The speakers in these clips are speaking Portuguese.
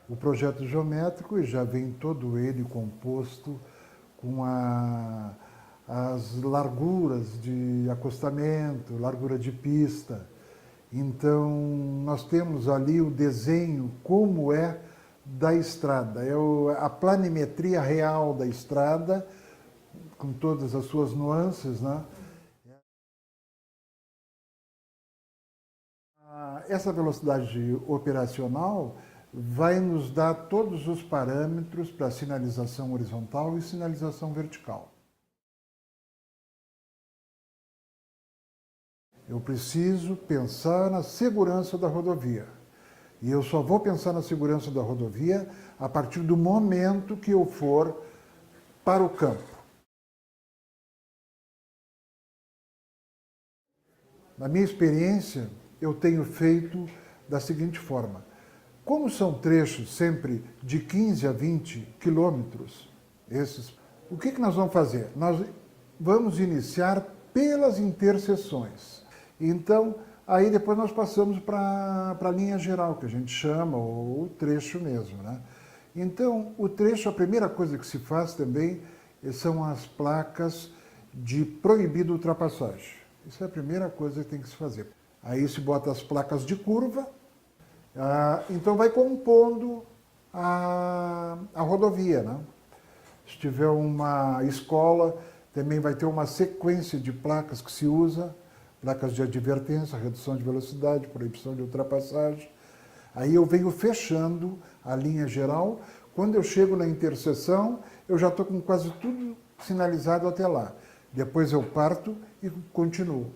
o projeto geométrico já vem todo ele composto com as larguras de acostamento, largura de pista. Então, nós temos ali o desenho como é da estrada, a planimetria real da estrada, com todas as suas nuances, né? Essa velocidade operacional vai nos dar todos os parâmetros para sinalização horizontal e sinalização vertical. Eu preciso pensar na segurança da rodovia. E eu só vou pensar na segurança da rodovia a partir do momento que eu for para o campo. Na minha experiência, eu tenho feito da seguinte forma. Como são trechos sempre de 15 a 20 quilômetros, o que nós vamos fazer? Nós vamos iniciar pelas interseções. Então, aí depois nós passamos para a linha geral, que a gente chama, ou o trecho mesmo, né? Então, o trecho, a primeira coisa que se faz também são as placas de proibido ultrapassagem. Isso é a primeira coisa que tem que se fazer. Aí se bota as placas de curva, então vai compondo a rodovia, né? Se tiver uma escola, também vai ter uma sequência de placas que se usa, placas de advertência, redução de velocidade, proibição de ultrapassagem. Aí eu venho fechando a linha geral. Quando eu chego na interseção, eu já estou com quase tudo sinalizado até lá. Depois eu parto e continuo.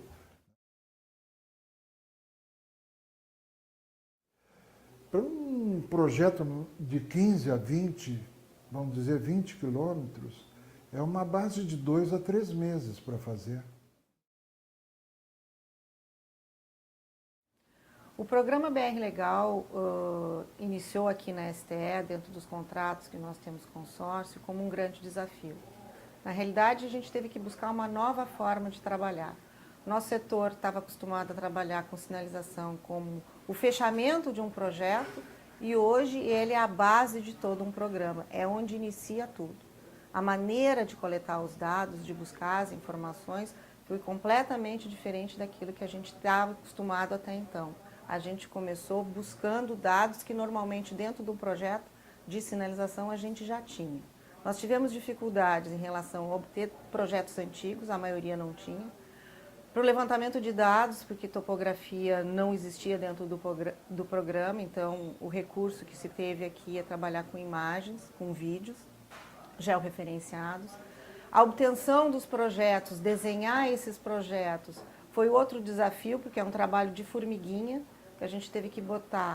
Para um projeto de 15 a 20, vamos dizer 20 quilômetros, é uma base de 2 a 3 meses para fazer. O programa BR Legal iniciou aqui na STE, dentro dos contratos que nós temos consórcio, como um grande desafio. Na realidade, a gente teve que buscar uma nova forma de trabalhar. Nosso setor estava acostumado a trabalhar com sinalização como o fechamento de um projeto e hoje ele é a base de todo um programa, é onde inicia tudo. A maneira de coletar os dados, de buscar as informações, foi completamente diferente daquilo que a gente estava acostumado até então. A gente começou buscando dados que normalmente dentro do projeto de sinalização a gente já tinha. Nós tivemos dificuldades em relação a obter projetos antigos, a maioria não tinha. Para o levantamento de dados, porque topografia não existia dentro do programa, então o recurso que se teve aqui é trabalhar com imagens, com vídeos georreferenciados. A obtenção dos projetos, desenhar esses projetos, foi outro desafio, porque é um trabalho de formiguinha, que a gente teve que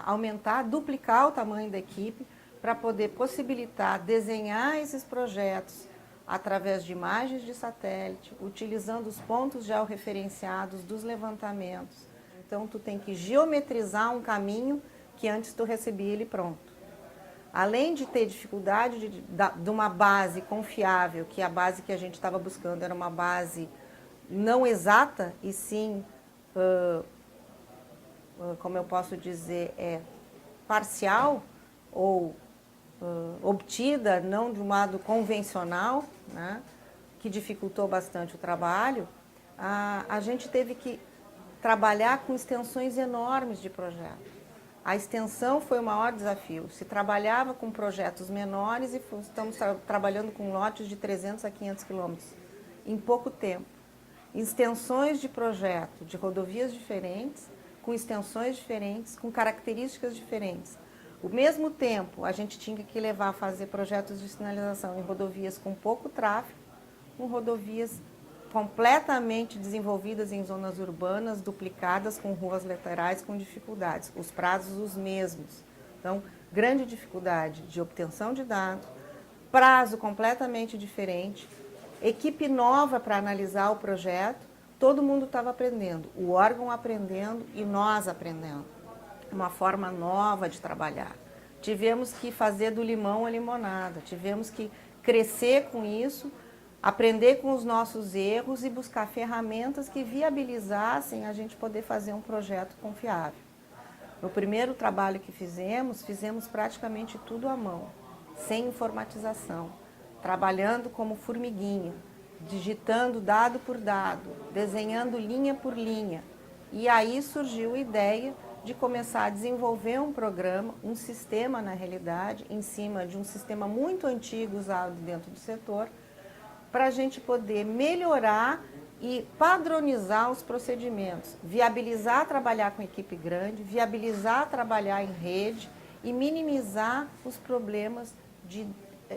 aumentar, duplicar o tamanho da equipe, para poder possibilitar desenhar esses projetos através de imagens de satélite, utilizando os pontos georreferenciados dos levantamentos. Então, tu tem que geometrizar um caminho que antes tu recebia ele pronto. Além de ter dificuldade de uma base confiável, que a base que a gente estava buscando era uma base não exata, e sim, como eu posso dizer, parcial ou obtida, não de um modo convencional, né, que dificultou bastante o trabalho, a gente teve que trabalhar com extensões enormes de projeto. A extensão foi o maior desafio. Se trabalhava com projetos menores e estamos trabalhando com lotes de 300 a 500 quilômetros em pouco tempo. Extensões de projeto de rodovias diferentes, com extensões diferentes, com características diferentes. Ao mesmo tempo, a gente tinha que levar a fazer projetos de sinalização em rodovias com pouco tráfego, com rodovias completamente desenvolvidas em zonas urbanas, duplicadas, com ruas laterais, com dificuldades. Os prazos os mesmos. Então, grande dificuldade de obtenção de dados, prazo completamente diferente, equipe nova para analisar o projeto, todo mundo estava aprendendo, o órgão aprendendo e nós aprendendo. Uma forma nova de trabalhar. Tivemos que fazer do limão a limonada, tivemos que crescer com isso, aprender com os nossos erros e buscar ferramentas que viabilizassem a gente poder fazer um projeto confiável. No primeiro trabalho que fizemos praticamente tudo à mão, sem informatização, trabalhando como formiguinha, digitando dado por dado, desenhando linha por linha. E aí surgiu a ideia de começar a desenvolver um programa, um sistema na realidade, em cima de um sistema muito antigo usado dentro do setor, para a gente poder melhorar e padronizar os procedimentos, viabilizar trabalhar com equipe grande, viabilizar trabalhar em rede e minimizar os problemas de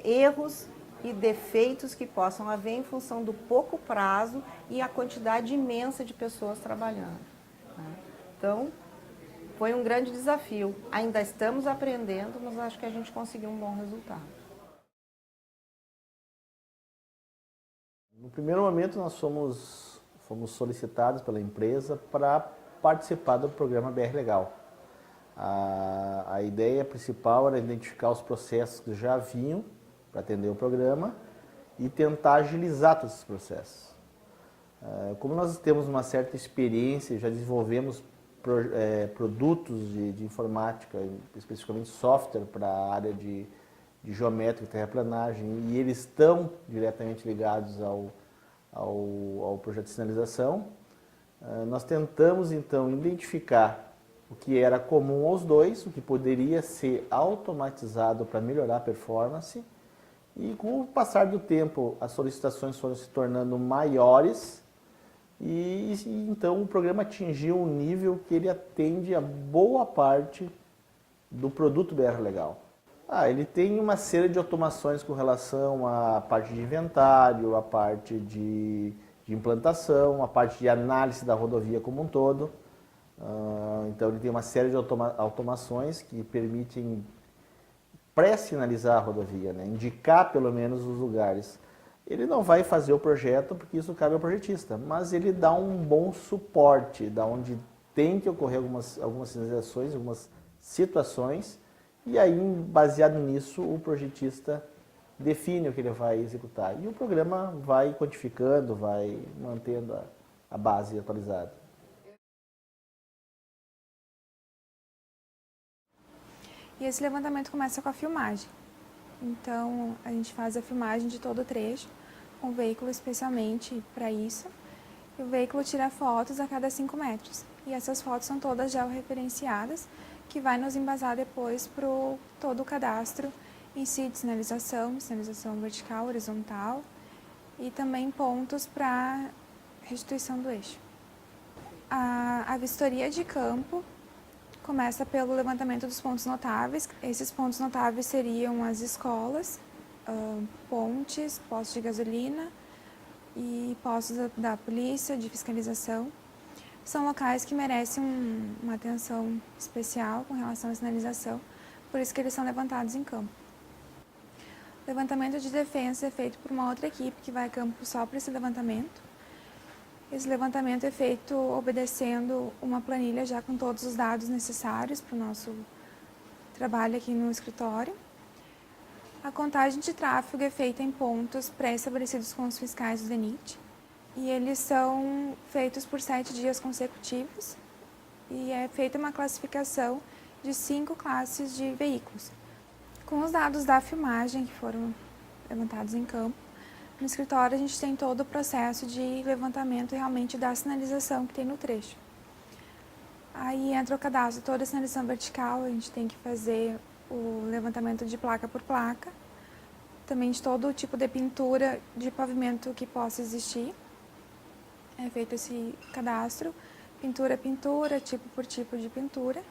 erros e defeitos que possam haver em função do pouco prazo e a quantidade imensa de pessoas trabalhando. Então, foi um grande desafio. Ainda estamos aprendendo, mas acho que a gente conseguiu um bom resultado. No primeiro momento, nós fomos solicitados pela empresa para participar do programa BR Legal. A ideia principal era identificar os processos que já vinham para atender o programa e tentar agilizar todos esses processos. Como nós temos uma certa experiência, já desenvolvemos produtos de informática, especificamente software para a área de geométrica e terraplanagem, e eles estão diretamente ligados ao projeto de sinalização, nós tentamos então identificar o que era comum aos dois, o que poderia ser automatizado para melhorar a performance, e com o passar do tempo as solicitações foram se tornando maiores, e então o programa atingiu um nível que ele atende a boa parte do produto BR Legal. Ele tem uma série de automações com relação à parte de inventário, à parte de implantação, à parte de análise da rodovia como um todo. Então ele tem uma série de automações que permitem pré-sinalizar a rodovia, né? Indicar pelo menos os lugares. Ele não vai fazer o projeto porque isso cabe ao projetista, mas ele dá um bom suporte, da onde tem que ocorrer algumas sinalizações, algumas situações, e aí, baseado nisso, o projetista define o que ele vai executar. E o programa vai codificando, vai mantendo a base atualizada. E esse levantamento começa com a filmagem. Então, a gente faz a filmagem de todo o trecho, com o veículo especialmente para isso. E o veículo tira fotos a cada 5 metros. E essas fotos são todas georreferenciadas, que vai nos embasar depois para todo o cadastro em si de sinalização vertical, horizontal e também pontos para restituição do eixo. A vistoria de campo começa pelo levantamento dos pontos notáveis. Esses pontos notáveis seriam as escolas, pontes, postos de gasolina e postos da polícia, de fiscalização. São locais que merecem uma atenção especial com relação à sinalização, por isso que eles são levantados em campo. O levantamento de defesa é feito por uma outra equipe que vai a campo só para esse levantamento. Esse levantamento é feito obedecendo uma planilha já com todos os dados necessários para o nosso trabalho aqui no escritório. A contagem de tráfego é feita em pontos pré-estabelecidos com os fiscais do DENIT. E eles são feitos por 7 dias consecutivos e é feita uma classificação de 5 classes de veículos. Com os dados da filmagem que foram levantados em campo, no escritório a gente tem todo o processo de levantamento realmente da sinalização que tem no trecho. Aí entra o cadastro, toda a sinalização vertical, a gente tem que fazer o levantamento de placa por placa, também de todo o tipo de pintura de pavimento que possa existir. É feito esse cadastro, pintura a pintura, tipo por tipo de pintura.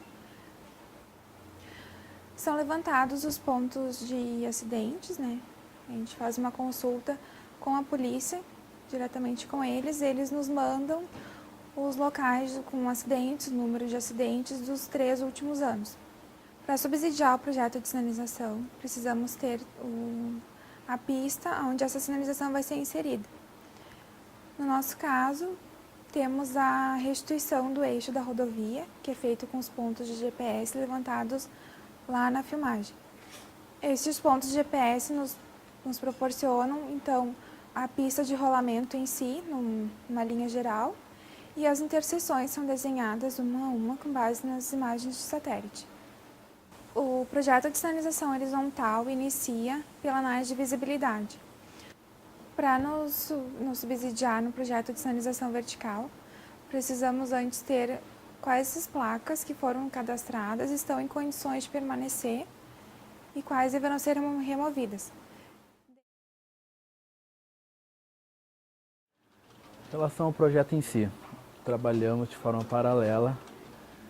São levantados os pontos de acidentes, né? A gente faz uma consulta com a polícia, diretamente com eles. Eles nos mandam os locais com acidentes, o número de acidentes dos 3 últimos anos. Para subsidiar o projeto de sinalização, precisamos ter a pista onde essa sinalização vai ser inserida. No nosso caso, temos a restituição do eixo da rodovia, que é feito com os pontos de GPS levantados lá na filmagem. Esses pontos de GPS nos proporcionam, então, a pista de rolamento em si, numa linha geral, e as interseções são desenhadas uma a uma com base nas imagens de satélite. O projeto de sinalização horizontal inicia pela análise de visibilidade. Para nos subsidiar no projeto de sinalização vertical, precisamos antes ter quais as placas que foram cadastradas estão em condições de permanecer e quais deverão ser removidas. Em relação ao projeto em si, trabalhamos de forma paralela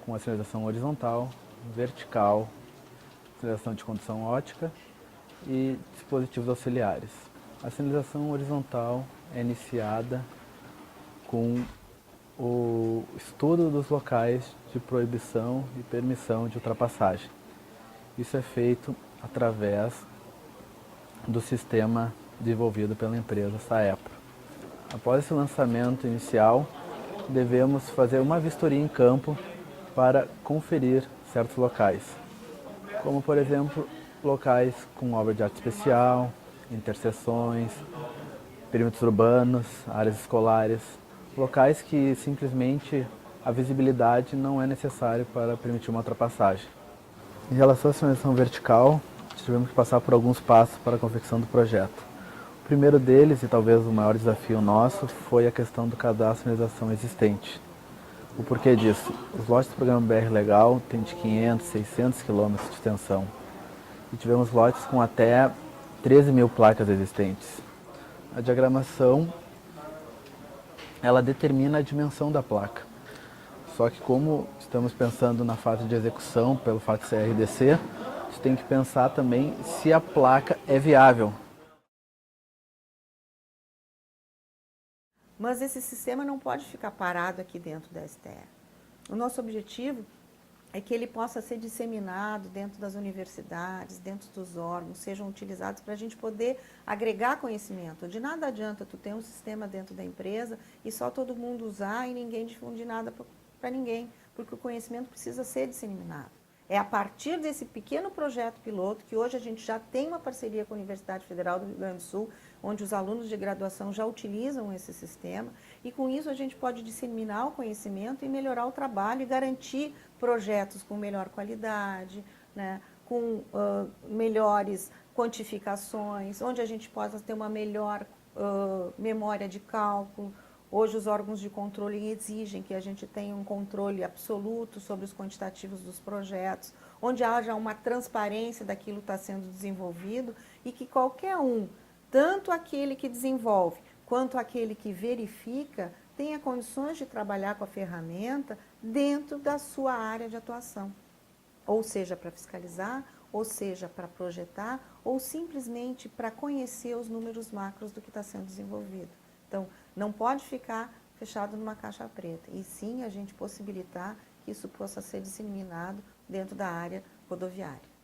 com a sinalização horizontal, vertical, sinalização de condução ótica e dispositivos auxiliares. A sinalização horizontal é iniciada com o estudo dos locais de proibição e permissão de ultrapassagem. Isso é feito através do sistema desenvolvido pela empresa Saepro. Após esse lançamento inicial, devemos fazer uma vistoria em campo para conferir certos locais, como por exemplo, locais com obra de arte especial, interseções, perímetros urbanos, áreas escolares, locais que simplesmente a visibilidade não é necessária para permitir uma ultrapassagem. Em relação à sinalização vertical, tivemos que passar por alguns passos para a confecção do projeto. O primeiro deles, e talvez o maior desafio nosso, foi a questão do cadastro de sinalização existente. O porquê disso? Os lotes do programa BR Legal têm de 500, 600 km de extensão. E tivemos lotes com até 13 mil placas existentes. A diagramação, ela determina a dimensão da placa. Só que como estamos pensando na fase de execução, pelo fato de ser RDC, a gente tem que pensar também se a placa é viável. Mas esse sistema não pode ficar parado aqui dentro da STE. O nosso objetivo é que ele possa ser disseminado dentro das universidades, dentro dos órgãos, sejam utilizados para a gente poder agregar conhecimento. De nada adianta tu ter um sistema dentro da empresa e só todo mundo usar e ninguém difundir nada para ninguém, porque o conhecimento precisa ser disseminado. É a partir desse pequeno projeto piloto, que hoje a gente já tem uma parceria com a Universidade Federal do Rio Grande do Sul, onde os alunos de graduação já utilizam esse sistema, e com isso a gente pode disseminar o conhecimento e melhorar o trabalho e garantir projetos com melhor qualidade, né, com melhores quantificações, onde a gente possa ter uma melhor memória de cálculo. Hoje os órgãos de controle exigem que a gente tenha um controle absoluto sobre os quantitativos dos projetos, onde haja uma transparência daquilo que está sendo desenvolvido e que qualquer um, tanto aquele que desenvolve quanto aquele que verifica, tenha condições de trabalhar com a ferramenta dentro da sua área de atuação. Ou seja, para fiscalizar, ou seja, para projetar, ou simplesmente para conhecer os números macros do que está sendo desenvolvido. Então, não pode ficar fechado numa caixa preta, e sim a gente possibilitar que isso possa ser disseminado dentro da área rodoviária.